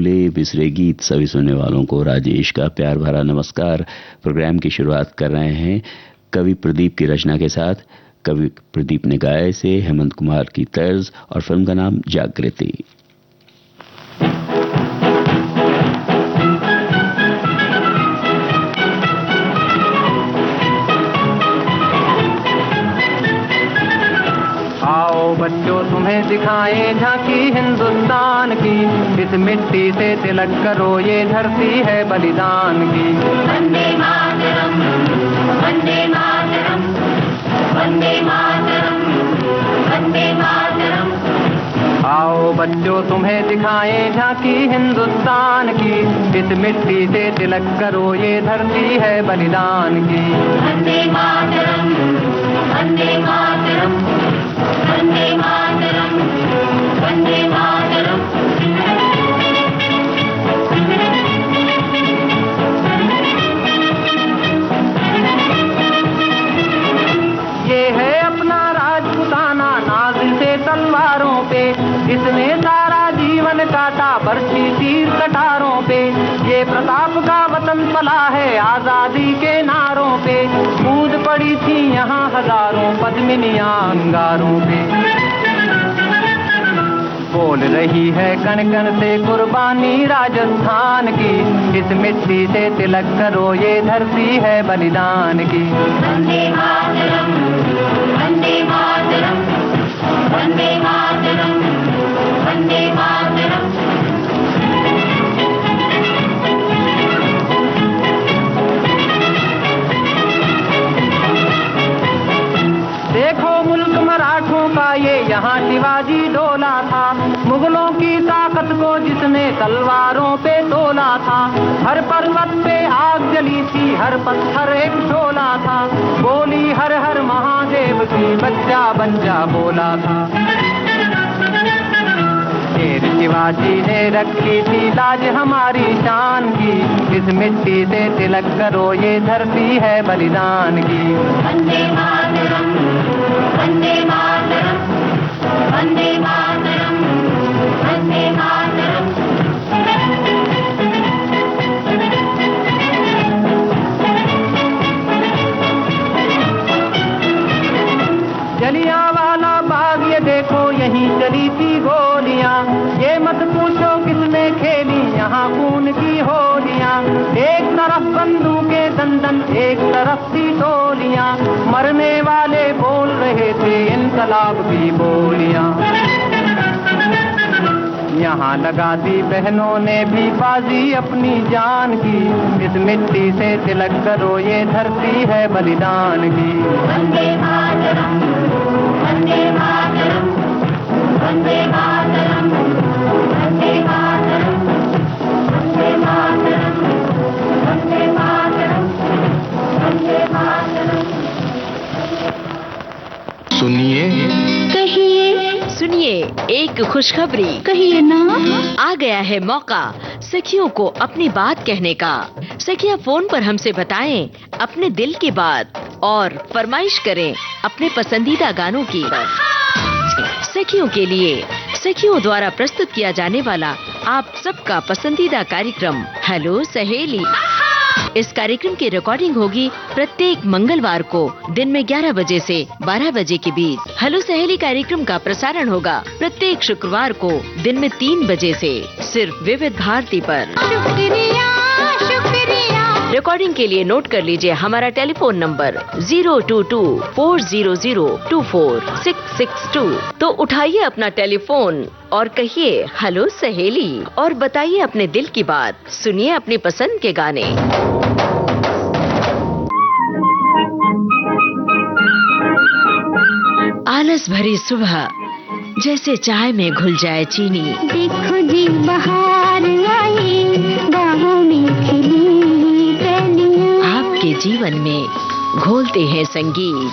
भूले बिसरे गीत। सभी सुनने वालों को राजेश का प्यार भरा नमस्कार। प्रोग्राम की शुरुआत कर रहे हैं कवि प्रदीप की रचना के साथ। कवि प्रदीप ने गाया इसे हेमंत कुमार की तर्ज और फिल्म का नाम जागृति। आओ बच्चों तुम्हें दिखाएं झांकी हिंदुस्तान की, इस मिट्टी से तिलक करो ये धरती है बलिदान की। वंदे मातरम, वंदे मातरम, वंदे मातरम, वंदे मातरम। आओ बच्चों तुम्हें दिखाएं झांकी हिंदुस्तान की, इस मिट्टी से तिलक करो ये धरती है बलिदान की। वंदे मातरम, वंदे मातरम, वंदे मातरम, वंदे मातरम। ये है अपना राजपुताना नाज से तलवारों पे, इसने सारा जीवन काटा बरछी तीर कटारों पे। ये प्रताप का वतन पला है आजादी के नारों पे, कूद पड़ी थी यहाँ हजारों पद्मिनियां अंगारों पे। बोल रही है कण कण से कुर्बानी राजस्थान की, इस मिट्टी से तिलक करो ये धरती है बलिदान की। वंदे मातरम, वंदे मातरम, वंदे मातरम, वंदे मातरम। देखो मुल्क मराठों का ये यहाँ शिवाजी डोला था, मुगलों की ताकत को जिसने तलवारों पे तोला था। हर पर्वत पे आग जली थी, हर पत्थर एक शोला था, बोली हर हर महादेव की बच्चा बच्चा बोला था। शेर शिवाजी ने रखी थी लाज हमारी शान की, इस मिट्टी से तिलक करो ये धरती है बलिदान की। वंदे मातरम, वंदे मातरम, वंदे मातरम, वंदे मातरम। जलियांवाला बाग ये देखो यहीं चली थी गोलियां, ये मत पूछो किसने खेली यहाँ खून की होलियां। एक तरफ बंदूकें दंदन एक तरफ थी टोलियां, मरने वाले बोल रहे थे इनकलाब की बोलियां। यहाँ लगा दी बहनों ने भी बाजी अपनी जान की, इस मिट्टी से तिलक करो ये धरती है बलिदान की। वंदे मातरम, वंदे मातरम, वंदे मातरम, वंदे मातरम, वंदे मातरम, वंदे मातरम, वंदे मातरम। सुनिए कहिए, सुनिए एक खुशखबरी कहिए ना। आ गया है मौका सखियों को अपनी बात कहने का। सखियां फोन पर हमसे बताएं अपने दिल की बात और फरमाइश करें अपने पसंदीदा गानों की। सखियों के लिए सखियों द्वारा प्रस्तुत किया जाने वाला आप सबका पसंदीदा कार्यक्रम हेलो सहेली। इस कार्यक्रम की रिकॉर्डिंग होगी प्रत्येक मंगलवार को दिन में 11 बजे से 12 बजे के बीच। हेलो सहेली कार्यक्रम का प्रसारण होगा प्रत्येक शुक्रवार को दिन में 3 बजे से सिर्फ विविध भारती पर। शुक्रिया शुक्रिया। रिकॉर्डिंग के लिए नोट कर लीजिए हमारा टेलीफोन नंबर 022-400-24662। तो उठाइए अपना टेलीफोन और कहिए हेलो सहेली और बताइए अपने दिल की बात। सुनिए अपनी पसंद के गाने। आलस भरी सुबह जैसे चाय में घुल जाए चीनी। देखो जी बाहर आई बाहों में खिली कलियां। आपके जीवन में घोलते हैं संगीत,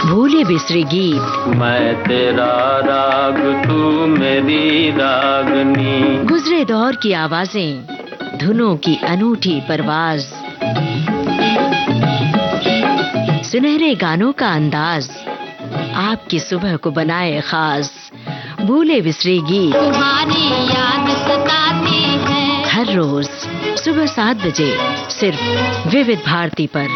भूले बिसरे गीत। मैं तेरा राग तू मेरी रागनी। गुजरे दौर की आवाजें, धुनों की अनूठी परवाज, सुनहरे गानों का अंदाज आपकी सुबह को बनाए खास। भूले बिसरे गीत। तुम्हारी याद सताती है रोज सुबह 7 बजे सिर्फ विविध भारती पर।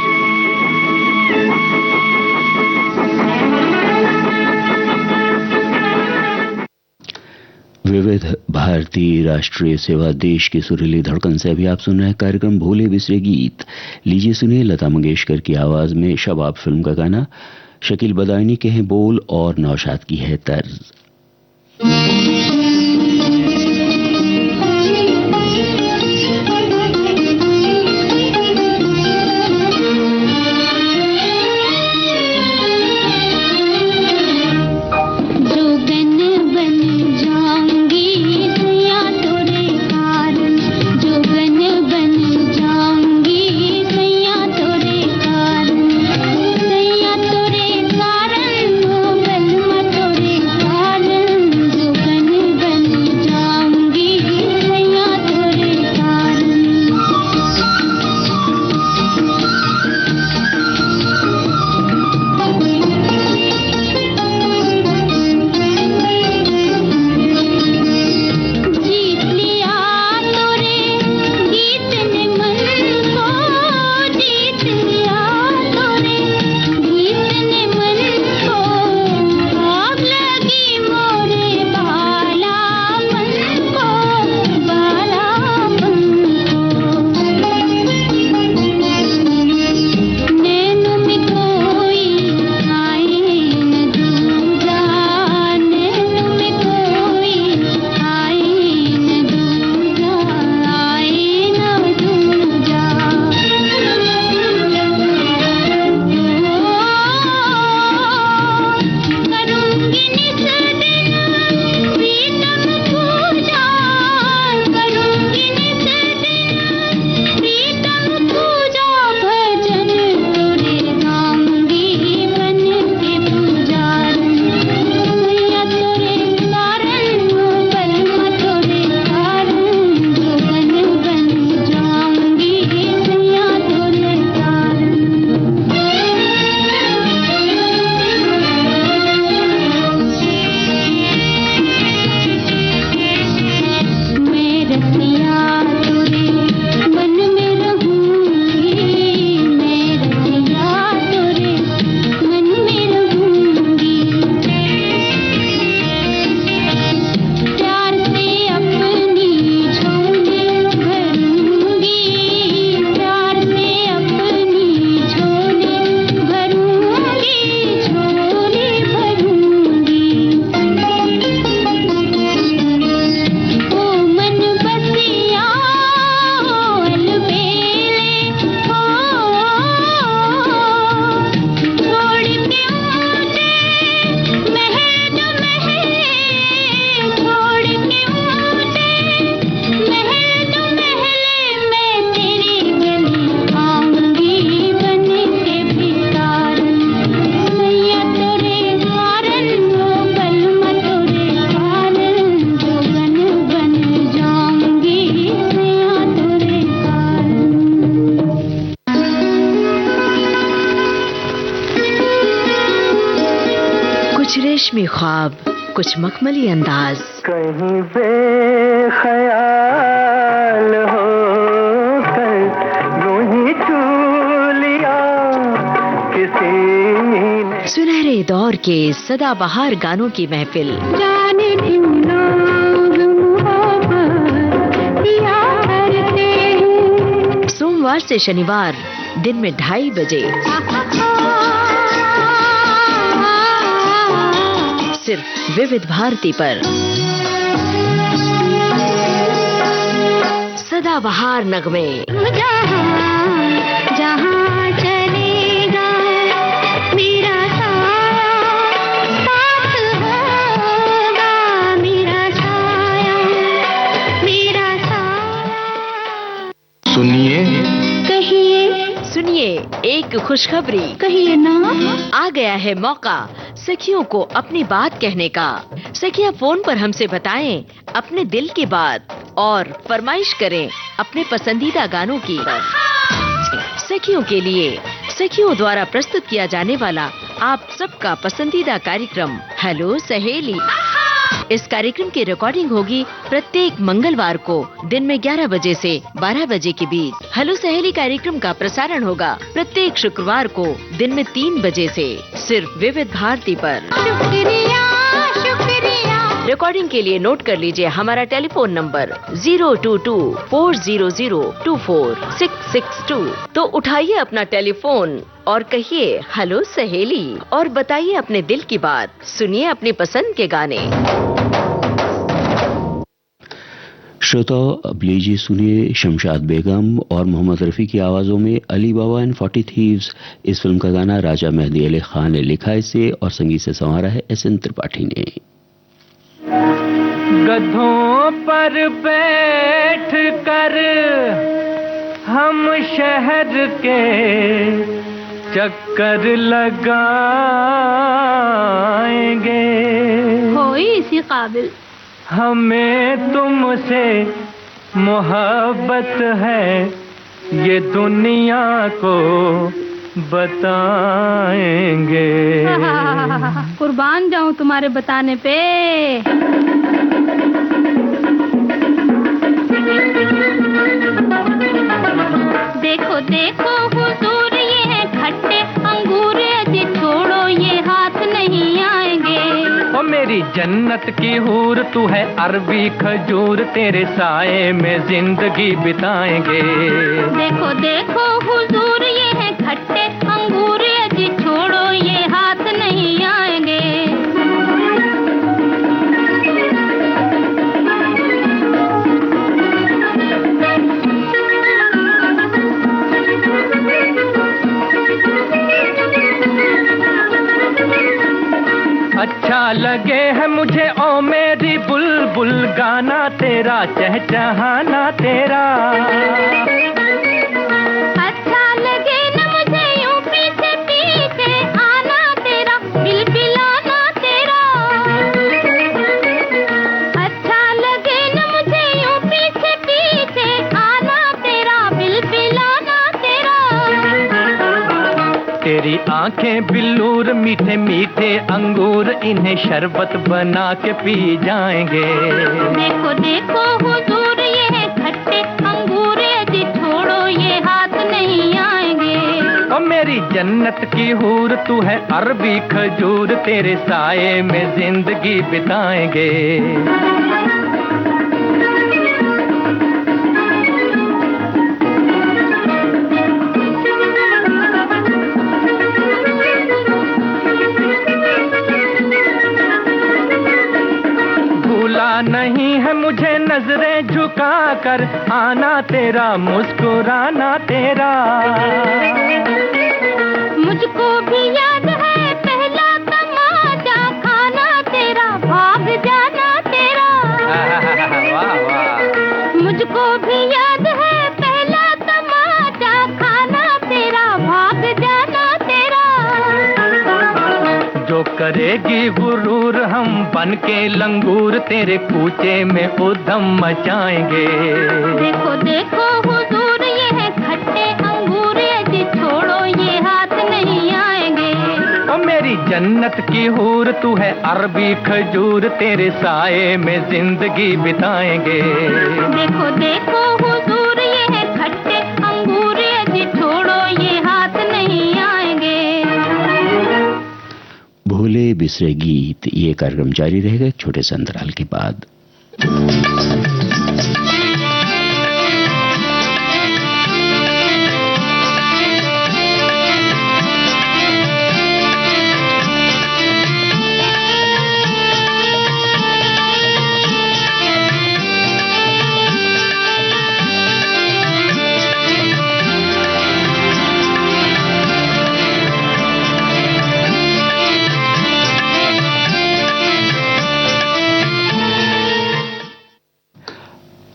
विविध भारती राष्ट्रीय सेवा, देश की सुरीली धड़कन से अभी आप सुन रहे हैं कार्यक्रम भूले बिसरे गीत। लीजिए सुनिए लता मंगेशकर की आवाज में शबाब फिल्म का गाना। शकील बदायूनी के हैं बोल और नौशाद की है तर्ज। रेशमी ख्वाब, कुछ मखमली अंदाज। कहीं बेख्याल हो कर यूं ही छू लिया किसी ने। सुनहरे दौर के सदाबहार गानों की महफिल। जाने दिन लोग मोहब्बत किया करते हैं। सोमवार से शनिवार दिन में 2:30 बजे सिर्फ विविध भारती पर। सदाबहार नगमे। जहाँ चलेगा मेरा साथ होगा, मेरा साया मेरा साथ। सुनिए कहिए सुनिए एक खुशखबरी। कहिए ना। आ गया है मौका सखियों को अपनी बात कहने का। सखियां फोन पर हमसे बताएं अपने दिल की बात और फरमाइश करें अपने पसंदीदा गानों की। सखियों के लिए सखियों द्वारा प्रस्तुत किया जाने वाला आप सबका पसंदीदा कार्यक्रम हेलो सहेली। इस कार्यक्रम की रिकॉर्डिंग होगी प्रत्येक मंगलवार को दिन में 11 बजे से 12 बजे के बीच। हेलो सहेली कार्यक्रम का प्रसारण होगा प्रत्येक शुक्रवार को दिन में 3 बजे से सिर्फ विविध भारती पर। शुक्रिया शुक्रिया। रिकॉर्डिंग के लिए नोट कर लीजिए हमारा टेलीफोन नंबर 022-400-24662। तो उठाइए अपना टेलीफोन और कहिए हेलो सहेली और बताइए अपने दिल की बात। सुनिए अपनी पसंद के गाने। श्रोताओ, अब लीजिए सुनिए शमशाद बेगम और मोहम्मद रफ़ी की आवाज़ों में अली बाबा एंड 40 थीव्स। इस फिल्म का गाना राजा मेहदी अली खान ने लिखा इसे और संगीत से संवारा है एस एन त्रिपाठी ने। गधों पर बैठ कर हम शहर के चक्कर लगाएंगे, हो इसी काबिल। हमें तुमसे मोहब्बत है ये दुनिया को बताएंगे। कुर्बान जाऊं तुम्हारे बताने पे। देखो देखो हुजूर ये है खट्टे अंगूर, अजी छोड़ो ये हाथ नहीं आएंगे। ओ मेरी जन्नत की हूर तू है अरबी खजूर, तेरे साए में जिंदगी बिताएंगे। देखो देखो हुजूर ये है खट्टे अंगूर, अजी छोड़ो ये हाथ नहीं आएंगे। अच्छा लगे है मुझे ओ मेरी बुलबुल गाना तेरा, चहचहाना तेरा। अच्छा लगे न मुझे यूं पीछे पीछे आना तेरा, बिलबिलाना तेरा। अच्छा लगे न मुझे यूं पीछे पीछे आना तेरा, बिलबिलाना तेरा। तेरी आंखें बिल्लूर मीठे मीठे अंगूर, इन्हें शरबत बना के पी जाएंगे। देखो देखो हुजूर ये है खट्टे अंगूर, अजी छोड़ो ये हाथ नहीं आएंगे। ओ मेरी जन्नत की हूर तू है अरबी खजूर, तेरे साए में जिंदगी बिताएंगे। नहीं है मुझे नजरें झुका कर आना तेरा, मुस्कुराना तेरा। मुझको भी याद है पहला तमाचा खाना तेरा, भाग जाना तेरा। वाह वाह। मुझको भी याद है पहला तमाचा खाना तेरा, भाग जाना तेरा। जो करेगी गुरूर हम बन के लंगूर, तेरे कूचे में उधम मचाएंगे। देखो देखो हुजूर ये है खट्टे अंगूर, अजी छोड़ो ये हाथ नहीं आएंगे। ओ मेरी जन्नत की हूर तू है अरबी खजूर, तेरे साए में जिंदगी बिताएंगे। देखो देखो हुजूर ये है खट्टे अंगूर, अजी छोड़ो ये हाथ नहीं आएंगे। भूले बिसरे गीत, ये कार्यक्रम जारी रहेगा एक छोटे से अंतराल के बाद।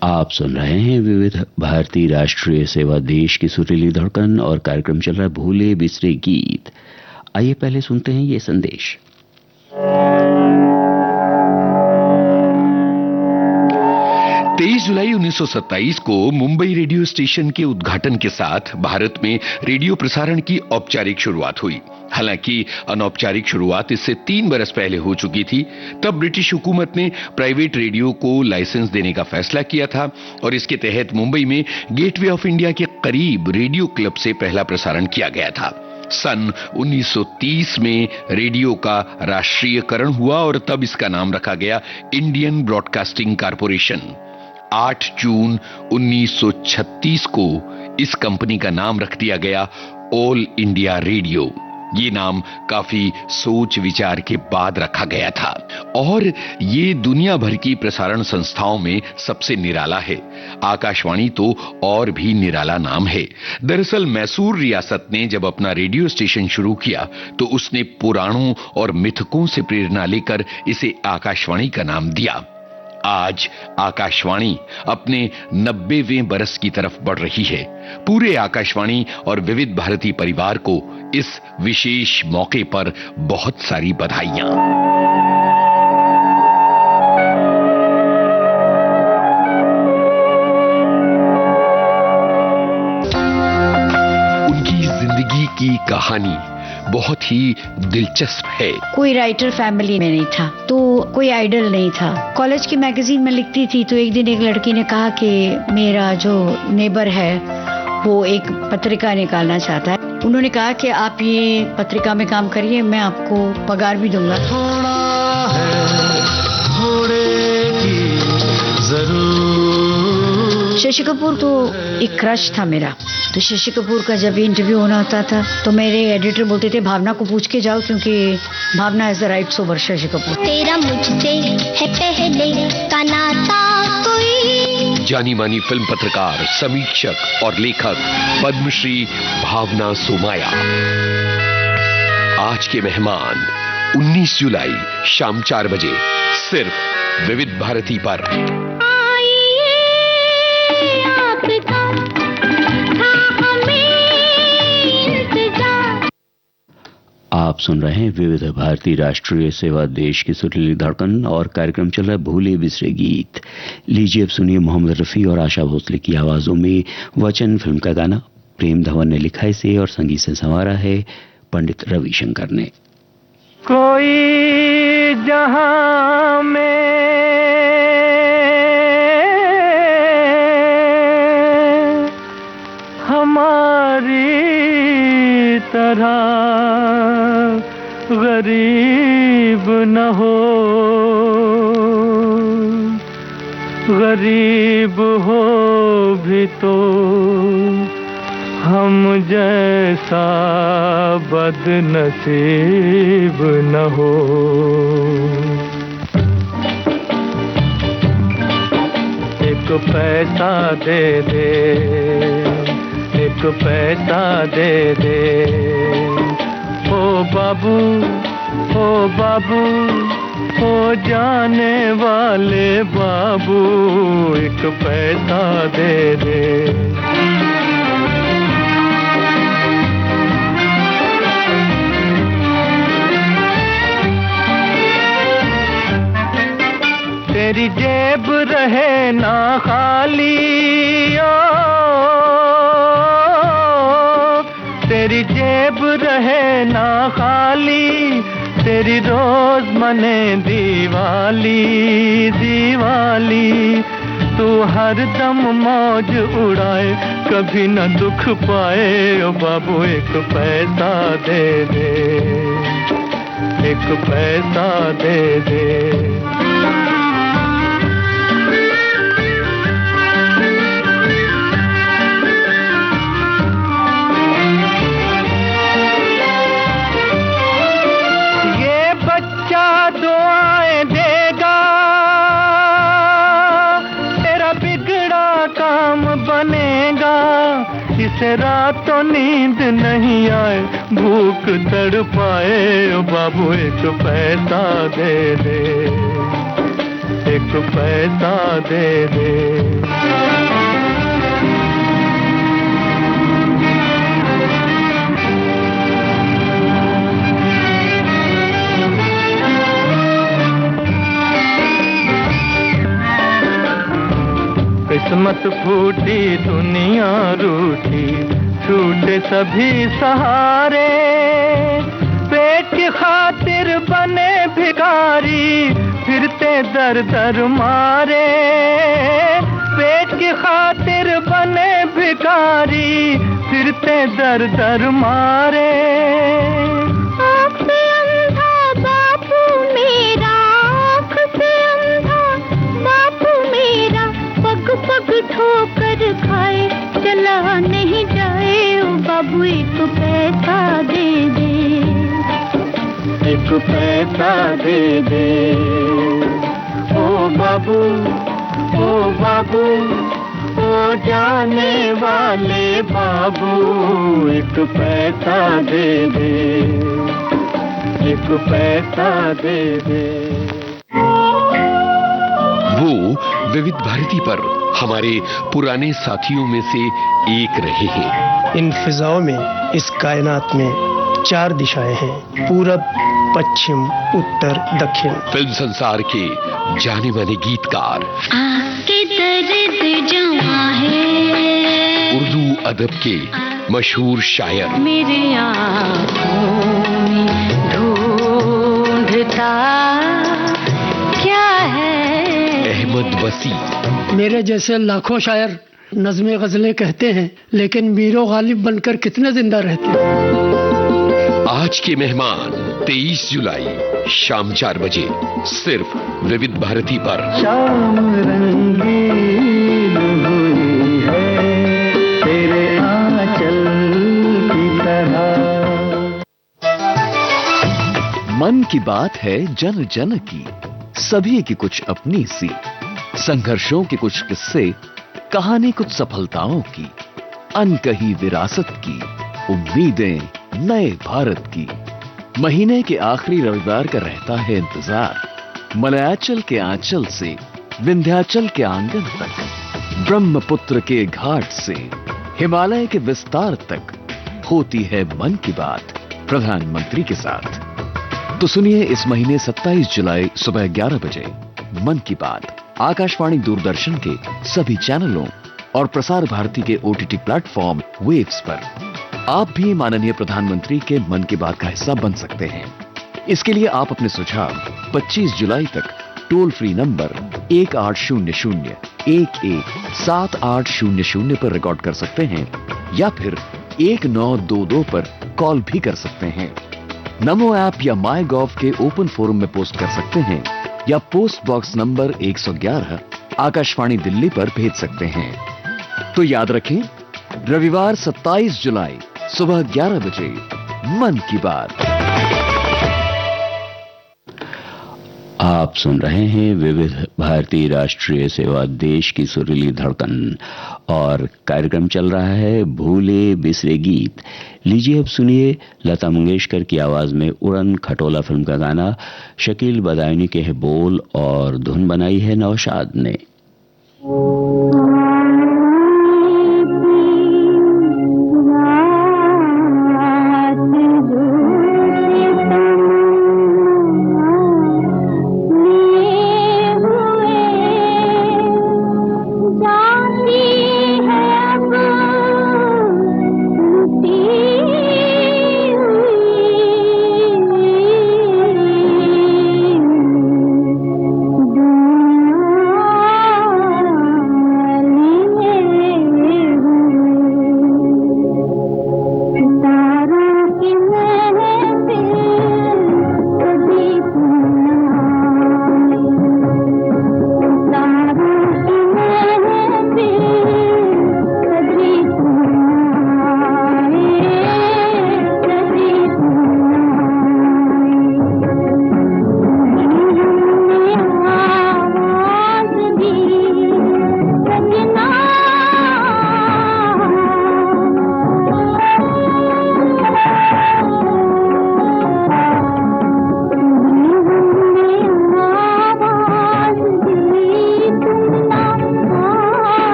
आप सुन रहे हैं विविध भारती राष्ट्रीय सेवा देश की सुरीली धड़कन और कार्यक्रम चल रहा है भूले बिसरे गीत। आइए पहले सुनते हैं ये संदेश। 19 जुलाई 1927 को मुंबई रेडियो स्टेशन के उद्घाटन के साथ भारत में रेडियो प्रसारण की औपचारिक शुरुआत हुई। हालांकि अनौपचारिक शुरुआत इससे 3 बरस पहले हो चुकी थी। तब ब्रिटिश हुकूमत ने प्राइवेट रेडियो को लाइसेंस देने का फैसला किया था और इसके तहत मुंबई में गेटवे ऑफ इंडिया के करीब रेडियो क्लब से पहला प्रसारण किया गया था। सन 1930 में रेडियो का राष्ट्रीयकरण हुआ और तब इसका नाम रखा गया इंडियन ब्रॉडकास्टिंग कॉरपोरेशन। 8 जून 1936 को इस कंपनी का नाम रख दिया गया ऑल इंडिया रेडियो। ये नाम काफी सोच विचार के बाद रखा गया था और ये दुनिया भर की प्रसारण संस्थाओं में सबसे निराला है। आकाशवाणी तो और भी निराला नाम है। दरअसल मैसूर रियासत ने जब अपना रेडियो स्टेशन शुरू किया तो उसने पुराणों और मिथकों से प्रेरणा लेकर इसे आकाशवाणी का नाम दिया। आज आकाशवाणी अपने 90वें बरस की तरफ बढ़ रही है। पूरे आकाशवाणी और विविध भारती परिवार को इस विशेष मौके पर बहुत सारी बधाइयां। उनकी जिंदगी की कहानी बहुत ही दिलचस्प है। कोई राइटर फैमिली में नहीं था तो कोई आइडल नहीं था। कॉलेज की मैगजीन में लिखती थी तो एक दिन एक लड़की ने कहा कि मेरा जो नेबर है वो एक पत्रिका निकालना चाहता है। उन्होंने कहा कि आप ये पत्रिका में काम करिए, मैं आपको पगार भी दूंगा। थोड़ा है थोड़े की जरूर। शशि कपूर तो एक क्रश था मेरा। तो शशि कपूर का जब इंटरव्यू होना होता था तो मेरे एडिटर बोलते थे भावना को पूछ के जाओ क्योंकि Bhavna is the right sober Shashi Kapoor. तेरा मुझसे है पहले का नाता कोई। जानी मानी फिल्म पत्रकार, समीक्षक और लेखक पद्मश्री भावना सोमाया आज के मेहमान 19 जुलाई शाम 4 बजे सिर्फ विविध भारती पर। आप सुन रहे हैं विविध भारती राष्ट्रीय सेवा, देश की सुरीली धड़कन, और कार्यक्रम चल रहा है भूले बिसरे गीत। लीजिए अब सुनिए मोहम्मद रफी और आशा भोसले की आवाजों में वचन फिल्म का गाना। प्रेम धवन ने लिखा इसे और संगीत से संवारा है पंडित रविशंकर ने। कोई जहां में हमारी तरह गरीब न हो, गरीब हो भी तो हम जैसा बदनसीब न हो। एक पैसा दे दे, एक पैसा दे दे, ओ बाबू, ओ बाबू, ओ जाने वाले बाबू, एक पैसा दे दे। तेरी जेब रहे ना खाली, ओ तेरी जेब रहे ना खाली, तेरी रोज मने दीवाली दीवाली। तू हर दम मौज उड़ाए, कभी न दुख पाए, ओ बाबू एक पैसा दे दे, एक पैसा दे दे। दुआएं देगा, तेरा बिगड़ा काम बनेगा। इसे रातों नींद नहीं आए, भूख तड़पाए, ओ बाबू एक पैसा दे दे, एक पैसा दे दे। टूट फूटी दुनिया रूठी, छूटे सभी सहारे, पेट की खातिर बने भिखारी, फिरते दर दर मारे, पेट की खातिर बने भिखारी, फिरते दर दर मारे। आँख से अंधा बापू मेरा, आँख से अंधा बापू मेरा, पग पग ठोकर खाए, चला नहीं जाए, ओ बाबू एक पैसा दे दे, एक पैसा दे दे, ओ बाबू, ओ बाबू, ओ जाने वाले बाबू, एक पैसा दे दे, एक पैसा दे दे। वो विविध भारती पर हमारे पुराने साथियों में से एक रहे हैं। इन फिजाओं में, इस कायनात में 4 दिशाएं हैं, पूरब, पश्चिम, उत्तर, दक्षिण। फिल्म संसार के जाने माने गीतकार, आपके दर्द जमा है, उर्दू अदब के मशहूर शायर, मेरे आँखों में ढूंढता क्या है, अहमद वसी। मेरे जैसे लाखों शायर नज़्में गज़लें कहते हैं, लेकिन मीरो गालिब बनकर कितने जिंदा रहते हैं। आज के मेहमान 23 जुलाई शाम 4 बजे सिर्फ विविध भारती पर। शाम रंगीन हुई है तेरे आंचल की तरह। मन की बात है जन जन की, सभी की कुछ अपनी सी, संघर्षों के कुछ किस्से, कहानी कुछ सफलताओं की, अनकही विरासत की, उम्मीदें नए भारत की। महीने के आखिरी रविवार का रहता है इंतजार, मलयाचल के आंचल से विंध्याचल के आंगन तक, ब्रह्मपुत्र के घाट से हिमालय के विस्तार तक होती है मन की बात प्रधानमंत्री के साथ। तो सुनिए इस महीने 27 जुलाई सुबह 11 बजे मन की बात आकाशवाणी दूरदर्शन के सभी चैनलों और प्रसार भारती के OTT प्लेटफॉर्म वेव्स पर। आप भी माननीय प्रधानमंत्री के मन की बात का हिस्सा बन सकते हैं। इसके लिए आप अपने सुझाव 25 जुलाई तक टोल फ्री नंबर 1800-117800 पर रिकॉर्ड कर सकते हैं या फिर 1922 पर कॉल भी कर सकते हैं। नमो ऐप या माई गॉव के ओपन फोरम में पोस्ट कर सकते हैं या post box number 111 Akashvani Delhi पर भेज सकते हैं। तो याद रखें, रविवार 27 जुलाई सुबह 11 बजे मन की बात। आप सुन रहे हैं विविध भारतीय राष्ट्रीय सेवा, देश की सुरीली धड़कन, और कार्यक्रम चल रहा है भूले बिसरे गीत। लीजिए अब सुनिए लता मंगेशकर की आवाज में उड़न खटोला फिल्म का गाना। शकील बदायूनी के है बोल और धुन बनाई है नौशाद ने।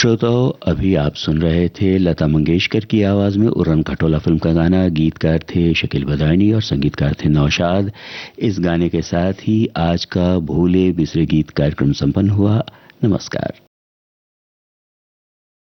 श्रोताओं, अभी आप सुन रहे थे लता मंगेशकर की आवाज में उड़न खटोला फिल्म का गाना। गीतकार थे शकील बदायनी और संगीतकार थे नौशाद। इस गाने के साथ ही आज का भूले बिसरे गीत कार्यक्रम संपन्न हुआ। नमस्कार।